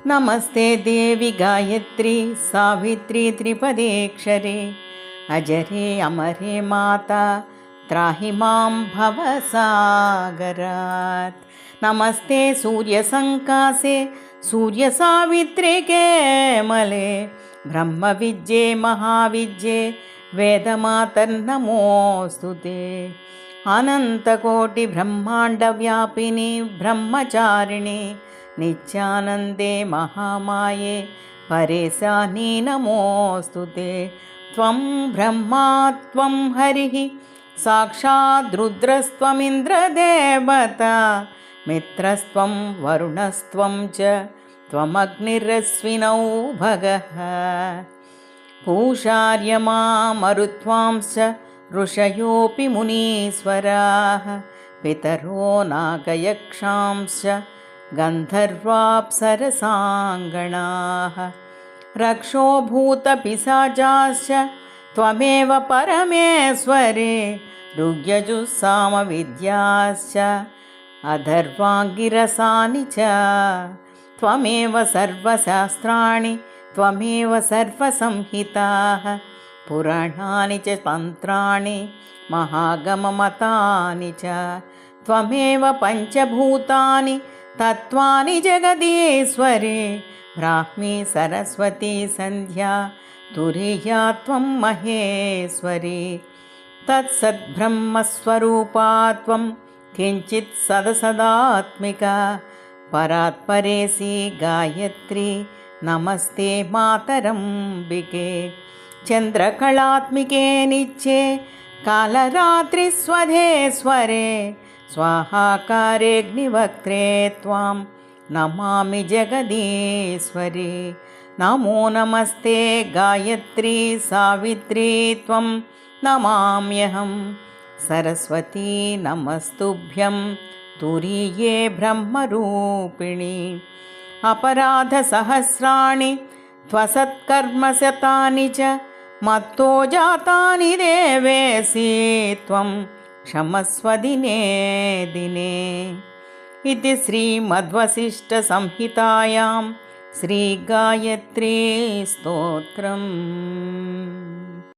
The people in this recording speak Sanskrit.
नमस्ते देवी गायत्री सावित्री त्रिपदेक्षरे अजरे अमरे माता त्राहि मां भवसागरात्। नमस्ते सूर्यसङ्कासे सूर्यसावित्रे केमले ब्रह्मविद्ये महाविद्ये वेदमातर्नमोऽस्तु ते। अनन्तकोटिब्रह्माण्डव्यापिनी ब्रह्मचारिणी नित्यानन्दे महामाये परेशानी नमोऽस्तु ते। त्वं ब्रह्मा त्वं हरिः साक्षात् रुद्रस्त्वमिन्द्रदेवता मित्रस्त्वं वरुणस्त्वं च त्वमग्निरश्विनौ भगः। पूषार्यमा मरुत्वांश्च ऋषयोऽपि मुनीश्वराः पितरो नागयक्षांश्च गन्धर्वाप्सरसाङ्गणाः रक्षो भूतपिशाचाश्च त्वमेव परमेश्वरे ऋग्यजुस्सामविद्याश्च अधर्वाङ्गिरसानि च त्वमेव सर्वशास्त्राणि त्वमेव सर्वसंहिताः पुराणानि च तन्त्राणि महागममतानि च त्वमेव पञ्चभूतानि तत्त्वानि जगदीश्वरे ब्राह्मी सरस्वती सन्ध्या तुरीया त्वं महेश्वरी तत्सद्ब्रह्मस्वरूपा त्वं किञ्चित् सदसदात्मिका परात्परेसी गायत्री नमस्ते मातरम्बिके। चन्द्रकलात्मिके नित्ये कालरात्रिस्वधेश्वरे स्वाहाकारेऽग्निवक्त्रे त्वां नमामि जगदीश्वरी। नमो नमस्ते गायत्री सावित्री त्वं नमाम्यहं सरस्वती नमस्तुभ्यं तुरीये ब्रह्मरूपिणी। अपराधसहस्राणि त्वसत्कर्मशतानि च मत्तो जातानि देवेसि त्वं क्षमस्व दिने दिने। इति श्रीमद्वसिष्ठसंहितायां श्रीगायत्री स्तोत्रम्।